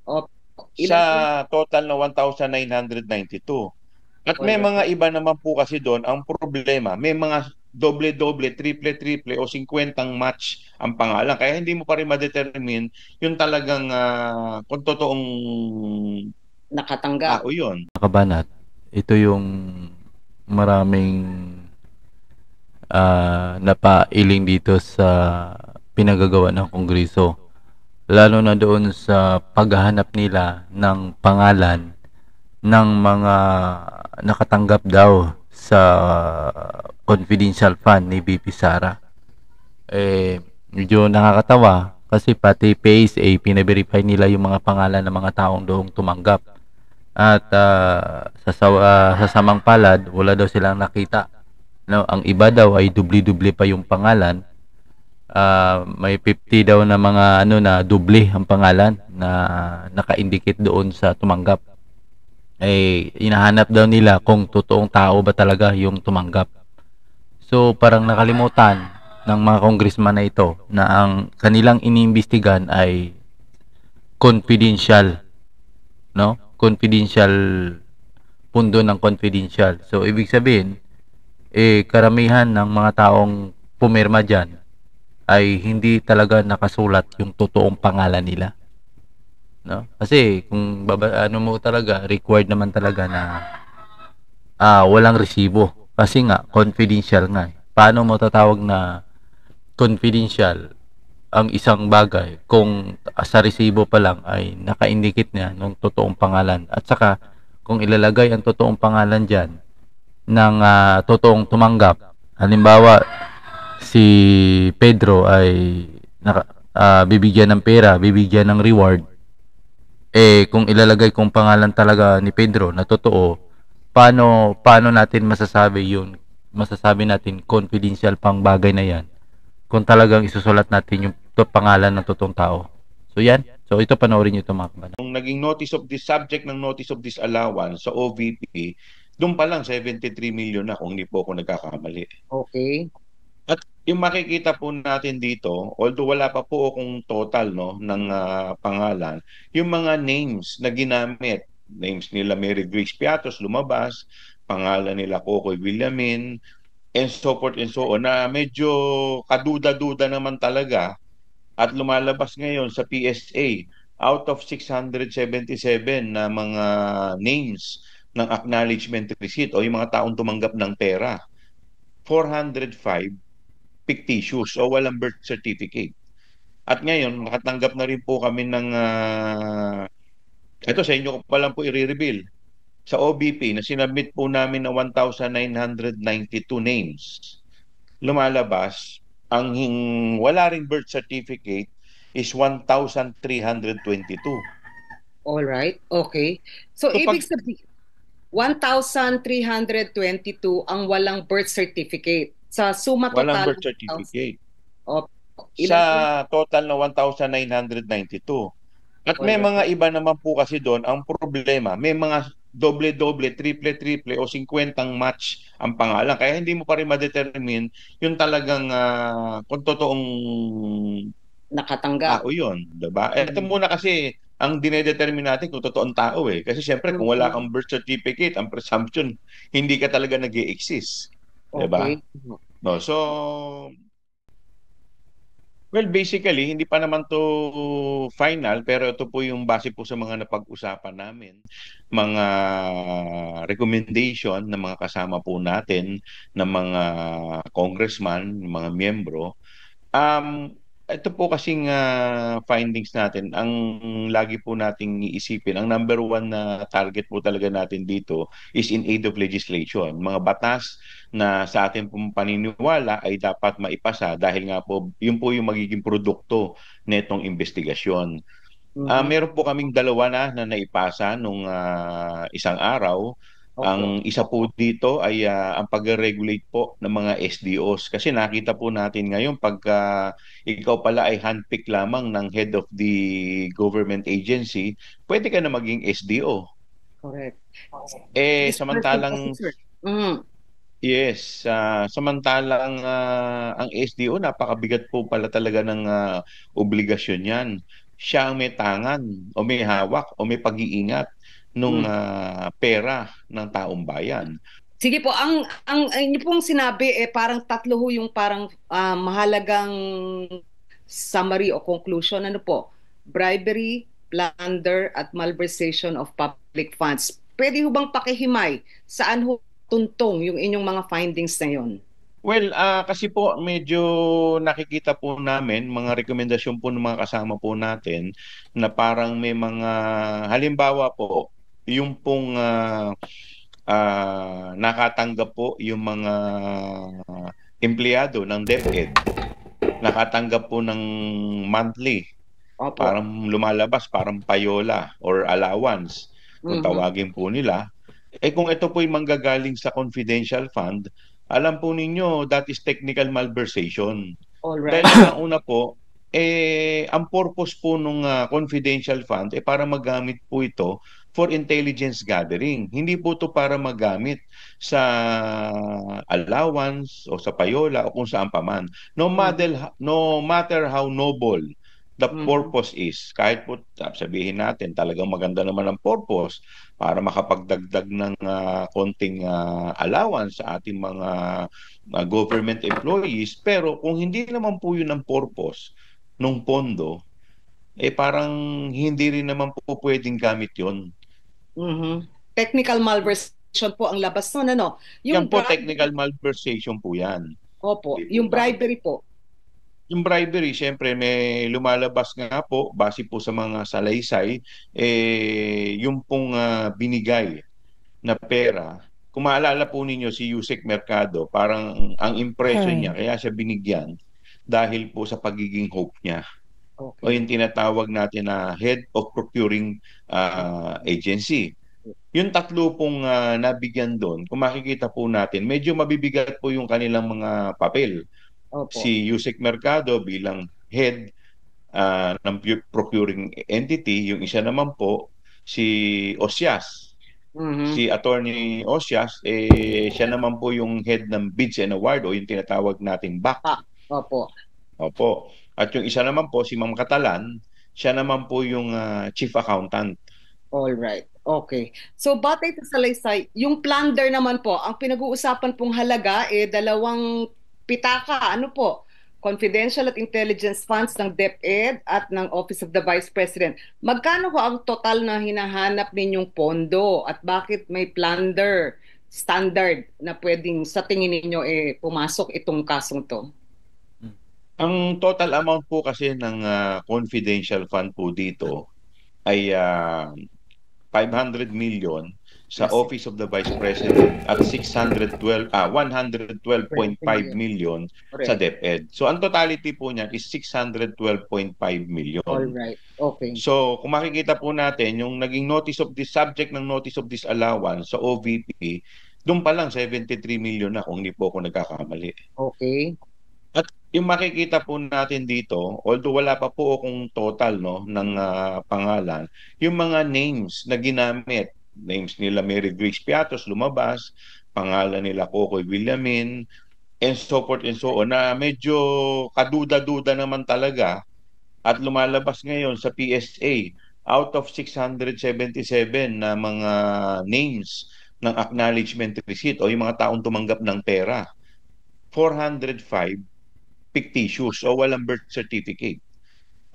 Opo. sa Ilan po yung total na 1,992. At may mga alright. iba naman po kasi doon, ang problema, may mga doble-doble, triple-triple o 50 match ang pangalan. Kaya hindi mo pa rin ma-determine yung talagang kung totoong Nakatanggap. tao yun. Kabanat, ito yung maraming napailing dito sa pinagagawa ng Kongreso. Lalo na doon sa paghahanap nila ng pangalan ng mga nakatanggap daw sa confidential fund ni BP Sara. Medyo nakakatawa kasi pati PSA pina-verify nila yung mga pangalan ng mga taong doong tumanggap. At sa samang palad, wala daw silang nakita. No, ang iba daw ay dubli-dubli pa yung pangalan. May 50 daw na mga ano na dubli ang pangalan na naka-indicate doon sa tumanggap. Hinahanap daw nila kung totoong tao ba talaga yung tumanggap. So parang nakalimutan ng mga congressman na ito na ang kanilang iniimbestigan ay confidential, no? Confidential, pundo ng confidential. So ibig sabihin, karamihan ng mga taong pumirma diyan ay hindi talaga nakasulat yung totoong pangalan nila, no? Kasi kung ano mo talaga, required naman talaga na walang resibo. Kasi nga confidential nga. Paano mo tatawag na confidential ang isang bagay kung sa resibo pa lang ay naka-indicate niya ng totoong pangalan, at saka kung ilalagay ang totoong pangalan diyan ng totoong tumanggap, halimbawa si Pedro ay bibigyan ng pera, bibigyan ng reward, kung ilalagay kung pangalan talaga ni Pedro na totoo, paano natin masasabi natin confidential pang bagay na yan kung talagang isusulat natin yung pangalan ng totoong tao. So yan. So ito, panoorin niyo ito, mga kabanan. Nung naging notice of this subject ng notice of disallowance sa OVP, doon pa lang 73 million na kung hindi po ako nagkakamali. Okay. At yung makikita po natin dito, although wala pa po akong total no ng pangalan, yung mga names na ginamit, names nila Mary Grace Piatos lumabas, pangalan nila Cocoy Villamin, and so forth and so on, na medyo kaduda-duda naman talaga at lumalabas ngayon sa PSA out of 677 na mga names ng acknowledgement receipt o yung mga taong tumanggap ng pera, 405 fictitious o walang birth certificate. At ngayon, nakatanggap na rin po kami ng, ito sa inyo ko pa lang po i-reveal, sa OBP na sinabmit po namin na 1,992 names. Lumalabas, ang wala ring birth certificate is 1,322. Alright. Okay. So So pag ibig sabihin 1,322 ang walang birth certificate. Sa suma walang total birth ng 1,000. certificate Opo. sa Ilan po yung total na 1,992. At may alright. mga iba naman po kasi doon, ang problema, may mga doble-doble, triple-triple o 50 match ang pangalan. Kaya hindi mo pa rin ma-determine yung talagang kung totoong Nakatanggap. tao yun. Diba? Ito Mm. muna kasi ang dinedetermine natin kung totoong tao eh. Kasi syempre kung wala Mm. kang birth certificate, ang presumption, hindi ka talaga nag exist. Diba? Okay. No, so well, basically, hindi pa naman to final, pero ito po yung base po sa mga napag-usapan namin, mga recommendation ng mga kasama po natin, ng mga congressman, mga miyembro. Um, ito po kasing findings natin, ang lagi po nating iisipin, ang number one na target po talaga natin dito is in aid of legislation. Mga batas na sa ating pong paniniwala ay dapat maipasa dahil nga po, yun po yung magiging produkto netong investigasyon. Mhm. Meron po kaming dalawa na naipasa nung isang araw. Opo. Ang isa po dito ay ang pag-regulate po ng mga SDOs. Kasi nakita po natin ngayon pagka ikaw pala ay handpick lamang ng head of the government agency, pwede ka na maging SDO. Correct. Disbursing Samantalang officer. Mm. yes, samantalang ang SDO napakabigat po pala talaga ng obligasyon 'yan. siya ang may tangan o may hawak o may pag-iingat nung pera ng taong bayan. Sige po, ang inyo pong sinabi parang tatlo ho yung parang mahalagang summary o conclusion. Ano po? Bribery, plunder, at malversation of public funds. Pwede ho bang pakihimay? Saan ho tuntong yung inyong mga findings na yon? Well, kasi po medyo nakikita po namin mga rekomendasyon po ng mga kasama po natin na parang may mga halimbawa po yung pong nakatanggap po yung mga empleyado ng DepEd, nakatanggap po ng monthly, Opo. parang lumalabas, parang payola or allowance, kung tawagin po nila. Kung ito po yung manggagaling sa confidential fund, alam po ninyo, that is technical malversation. Alright. Dahil ang una po, ang purpose po ng confidential fund para magamit po ito for intelligence gathering. Hindi po ito para magamit sa allowance o sa payola o kung saan paman. No matter how noble the purpose is, kahit po sabihin natin talagang maganda naman ang purpose para makapagdagdag ng konting allowance sa ating mga government employees, pero kung hindi naman po yun ang purpose nung pondo, parang hindi rin naman po pwedeng gamit yun. Technical malversation po ang labas nun, ano? Yan po, technical malversation po yan. Opo, yung bribery po. Yung bribery, syempre may lumalabas nga po base po sa mga salaysay, yung pong binigay na pera. Kung maalala po ninyo si Yusek Mercado, parang ang impression niya, kaya siya binigyan dahil po sa pagiging hope niya. Okay. O yung tinatawag natin na Head of Procuring Agency. Yung tatlo pong nabigyan doon, kung makikita po natin, medyo mabibigat po yung kanilang mga papel. Opo. Si Yusek Mercado bilang head ng procuring entity, yung isa naman po si Osias. Si Attorney Osias, siya naman po yung head ng Bids and Award o yung tinatawag nating BAC. Opo. Opo. At yung isa naman po, si Ma'am Catalan, siya naman po yung chief accountant. All right. Okay. So batay sa salaysay, yung plunder naman po, ang pinag-uusapan pong halaga dalawang pitaka, ano po? Confidential at intelligence funds ng DepEd at ng Office of the Vice President. Magkano ho ang total na hinahanap ninyong pondo at bakit may plunder standard na pwedeng sa tingin ninyo pumasok itong kasong to? Ang total amount po kasi ng confidential fund po dito ay 500 million sa Office of the Vice President at 112.5 million sa DepEd. So ang totality po niyan is 612.5 million. All right. Okay. So kung makikita po natin yung naging notice of this subject ng notice of disallowance sa OVP, doon pa lang 73 million na kung hindi po ako nagkakamali. Okay. At yung makikita po natin dito, although wala pa po akong total ng pangalan, yung mga names na ginamit, names nila Mary Grace Piatos lumabas, pangalan nila Cocoy Villamin, and so forth and so on, na medyo kaduda-duda naman talaga at lumalabas ngayon sa PSA out of 677 na mga names ng acknowledgement receipt o yung mga taong tumanggap ng pera, 405 fictitious o walang birth certificate.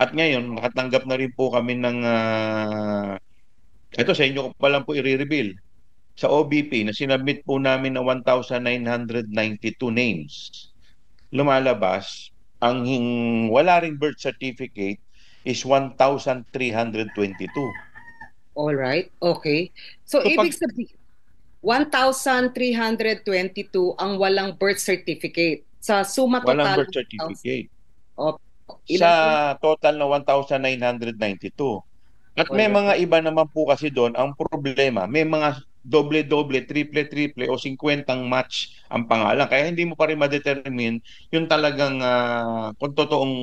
At ngayon, nakatanggap na rin po kami ng ito sa inyo ko pa lang po i-reveal. Sa OBP na sinabmit po namin na 1,992 names. Lumalabas, ang wala ring birth certificate is 1,322. All right. Okay. So ibig sabihin 1,322 ang walang birth certificate. Sa suma total walang birth certificate. Sa total na 1,992. At may mga iba naman po kasi doon, ang problema, may mga doble-doble, triple-triple o 50 match ang pangalan. Kaya hindi mo pa rin ma-determine yung talagang kung totoong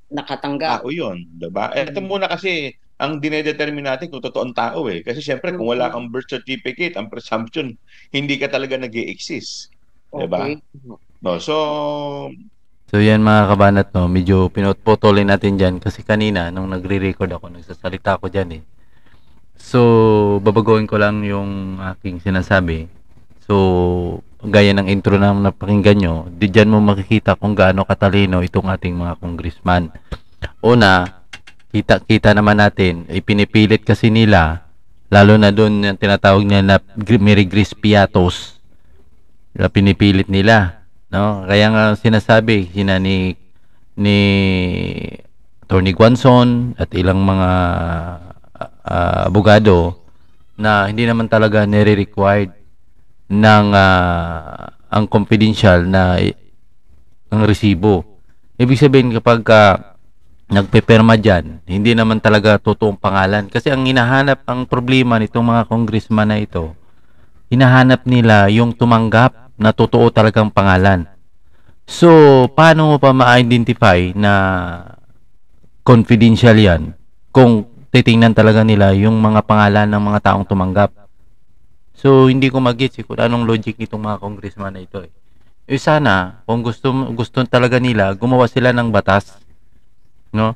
nakatanggap. Tao yun, diba? Ito muna kasi ang dinedetermine natin kung totoong tao Kasi syempre kung wala kang birth certificate, ang presumption, hindi ka talaga nag-i-exist. Diba? Okay. No, so So yan mga kabanat, no, medyo pinutputulin natin dyan kasi kanina nung nagre-record ako, nagsasalita ako dyan eh. So babaguhin ko lang yung aking sinasabi. So gaya ng intro na napakinggan nyo, di dyan mo makikita kung gaano katalino itong ating mga congressman. Una, kita naman natin, ipinipilit kasi nila, lalo na doon yung tinatawag nila na Mary Grace Piatos, pinipilit nila, no? Kaya nga sinasabi ni Attorney Guanzon at ilang mga abogado na hindi naman talaga nire-required ng ang confidential na ang resibo. Ibig sabihin kapag nagpeperma dyan, hindi naman talaga totoong pangalan. Kasi ang hinahanap, ang problema nitong mga congressman na ito, hinahanap nila yung tumanggap na totoo talagang pangalan. So, paano mo pa ma-identify na confidential yan kung titingnan talaga nila yung mga pangalan ng mga taong tumanggap? So, hindi ko mag-gets kung anong logic nitong mga congressman na ito eh. Sana, kung gusto talaga nila, gumawa sila ng batas, no?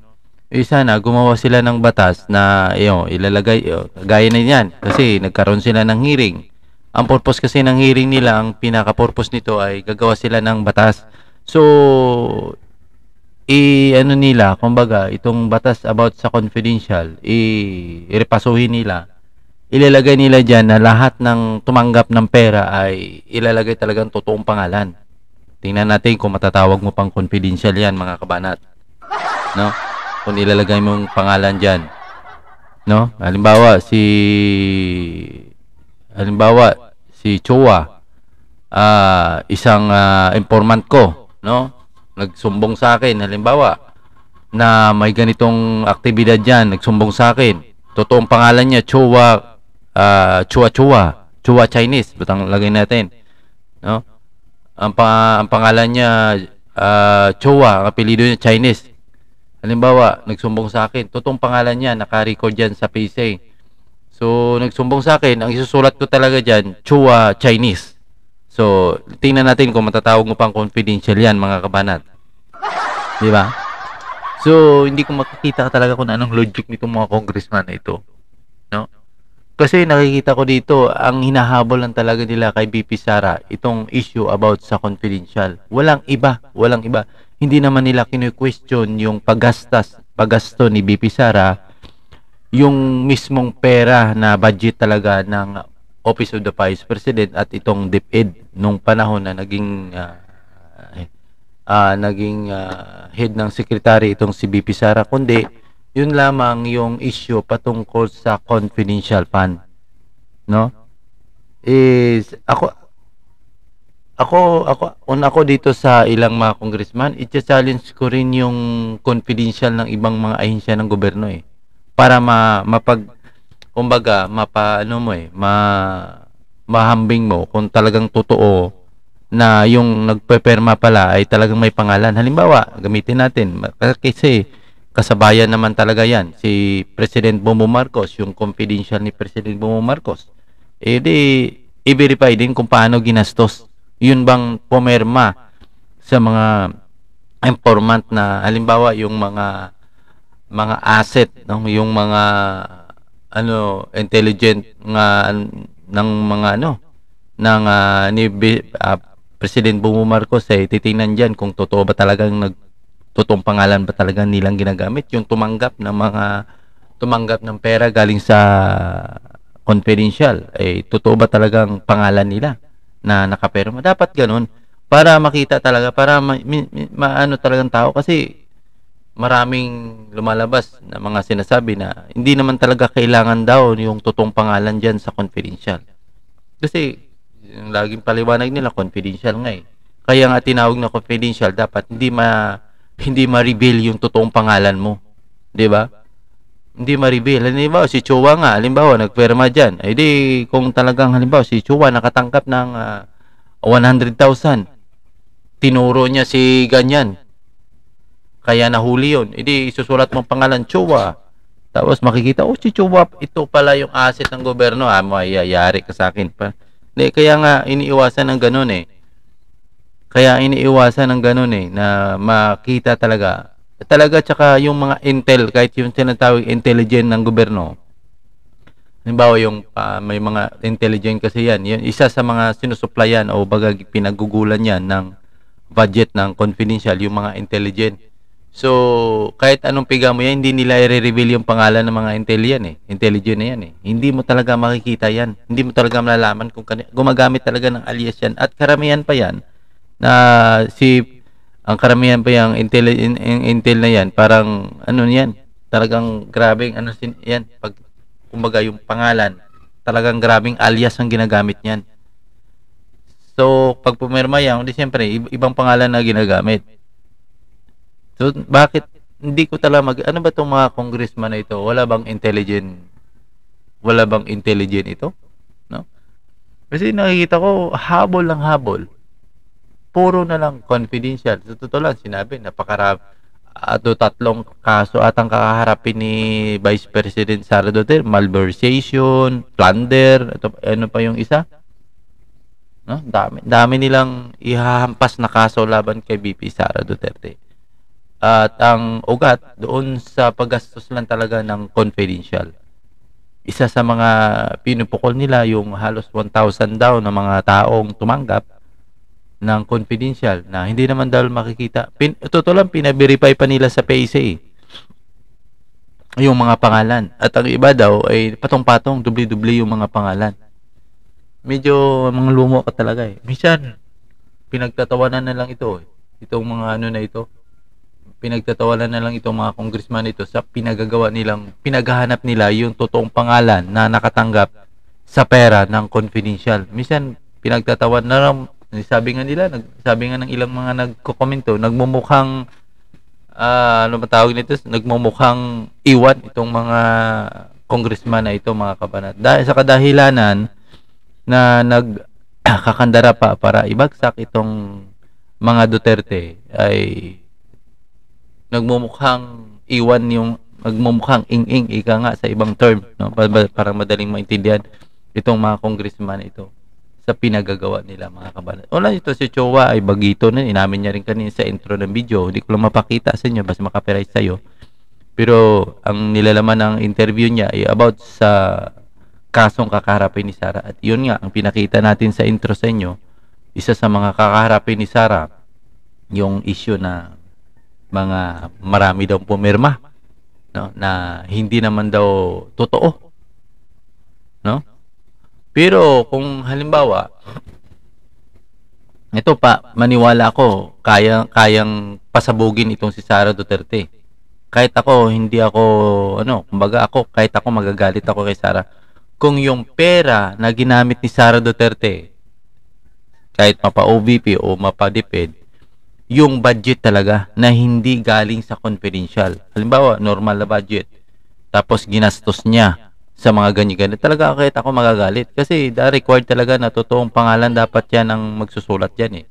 Sana, gumawa sila ng batas na, ilalagay, gaya na yan, kasi nagkaroon sila ng hearing. Ang purpose kasi ng hearing nila, ang pinaka-purpose nito ay gagawa sila ng batas. So, ano nila, kumbaga, itong batas about sa confidential, irepasuhin nila. Ilalagay nila dyan na lahat ng tumanggap ng pera ay ilalagay talagang totoong pangalan. Tingnan natin kung matatawag mo pang confidential yan, mga kabanat. No? Kung ilalagay mong pangalan dyan. No? Halimbawa, si Chua, isang informant ko, no? Nagsumbong sa akin, halimbawa, na may ganitong aktibidad dyan, nagsumbong sa akin. Totoong pangalan niya, Chua Chinese, butang lagay natin, no? Ang pangalan niya Chua, ang apelyido niya Chinese. Halimbawa, nagsumbong sa akin, totoong pangalan niya naka-record diyan sa PSA. So, nagsumbong sa akin, ang isusulat ko talaga diyan, Chua Chinese. So, tingnan natin kung matatawag mo pang confidential yan, mga kabanat. Di ba? So, hindi ko makikita talaga kung anong logic nitong mga congressman na ito. No? Kasi nakikita ko dito, ang hinahabol lang talaga nila kay BP Sara, itong issue about sa confidential. Walang iba. Hindi naman nila kinu-question yung paggasto ni BP Sara, yung mismong pera na budget talaga ng Office of the Vice President at itong DepEd nung panahon na naging head ng secretary itong si BP Sara, kundi yun lamang yung issue patungkol sa confidential fund, no? Is ako dito sa ilang mga congressman, i-challenge ko rin yung confidential ng ibang mga ahensya ng gobyerno eh, para mahambing mo kung talagang totoo na yung nagpeperma pala ay talagang may pangalan. Halimbawa, gamitin natin kasi kasabayan naman talaga yan, si President Bongbong Marcos, yung confidential ni President Bongbong Marcos. I-verify din kung paano ginastos. Yun bang pumirma sa mga informant na, halimbawa, yung mga asset, no? Yung mga intelligent ng mga ni President Bongbong Marcos ay titingnan diyan kung totoo ba talagang totoong pangalan ba talaga nilang ginagamit, yung tumanggap ng pera galing sa confidential ay totoo ba talagang pangalan nila na nakapirma. Dapat ganun para makita talaga, para maano talagang tao, kasi maraming lumalabas na mga sinasabi na hindi naman talaga kailangan daw yung totoong pangalan diyan sa confidential. Kasi yung laging paliwanag nila confidential nga eh. Kaya nga tinawag na confidential, dapat hindi ma-reveal yung totoong pangalan mo. 'Di ba? Hindi ma-reveal. Halimbawa, si Chua nga, halimbawa, nagpirma dyan. Eh di, kung talagang, halimbawa, si Chua nakatangkap ng 100,000, tinuro niya si ganyan, kaya nahuli yun. Eh di, isusulat mong pangalan, Chua. Tapos makikita, si Chua, ito pala yung asset ng gobyerno. Mayayari ka sa akin pa. Kaya nga, iniiwasan ng ganun eh. Kaya iniiwasan ng ganun na makita talaga. Talaga tsaka yung mga intel, kahit yung tinatawag intelligent ng gobyerno. Halimbawa yung may mga intelligent kasi yan. Yan isa sa mga sinusuplayan o baga pinagugulan yan ng budget ng confidential, yung mga intelligent. So, kahit anong piga mo yan, hindi nila i-reveal yung pangalan ng mga intelligent na yan Hindi mo talaga makikita yan. Hindi mo talaga malalaman kung gumagamit talaga ng alias yan. At karamihan pa yan, na ang karamihan pa yung intel na yan, parang yan, talagang grabing yan, pag kumbaga yung pangalan, talagang grabing alias ang ginagamit niyan. So, pag pumirma yan, di siyempre, ibang pangalan na ginagamit. So, bakit hindi ko talaga ano ba itong mga congressman na ito? Wala bang intelligent ito? No? Kasi nakikita ko, habol lang habol. Puro na lang confidential. Sa totoo lang, sinabi, tatlong kaso atang kakaharapin ni Vice President Sara Duterte, malversation, plunder, ano pa yung isa? No? Dami nilang ihahampas na kaso laban kay VP Sara Duterte. At ang ugat doon sa paggastos lang talaga ng confidential. Isa sa mga pinupukol nila yung halos 1,000 daw na mga taong tumanggap ng confidential na hindi naman daw makikita. Totoo lang, pina-verify pa nila sa PSA yung mga pangalan. At ang iba daw ay patong-patong, dubli-dubli yung mga pangalan. Medyo mga lumo ka talaga Minsan, pinagtatawanan na lang ito Itong mga na ito. Pinagtatawanan na lang itong mga congressman ito sa pinaghahanap nila yung totoong pangalan na nakatanggap sa pera ng confidential. Minsan, pinagtatawan na lang. Sabi nga ng ilang mga nagko-komento, nagmumukhang ano matawag nito, nagmumukhang iwan itong mga congressman na ito, mga kabanat. Dahil sa kadahilanan na nagkakandara pa para ibagsak itong mga Duterte ay nagmumukhang ing-ing ika nga sa ibang term, no? Para madaling maintindihan itong mga congressman ito sa pinagagawa nila, mga kabanan. Una ito si Chowa ay bagito na, inamin niya rin kanina sa intro ng video. Hindi ko lang mapakita sa inyo basta makapiright sa'yo. Pero ang nilalaman ng interview niya ay about sa kasong kakaharapin ni Sara. At yun nga, ang pinakita natin sa intro sa inyo, isa sa mga kakaharapin ni Sara, yung issue na mga marami daw pumirma, no, na hindi naman daw totoo, no? Pero kung halimbawa ito pa, maniwala ako kayang pasabugin itong si Sara Duterte. Kahit ako kumbaga kahit ako magagalit ako kay Sara. Kung yung pera na ginamit ni Sara Duterte, kahit mapa-OVP o mapa-DepEd, yung budget talaga na hindi galing sa confidential. Halimbawa, normal na budget. Tapos ginastos niya sa mga ganyan-ganyan. Talaga kahit ako magagalit. Kasi required talaga na totoong pangalan dapat yan ang magsusulat yan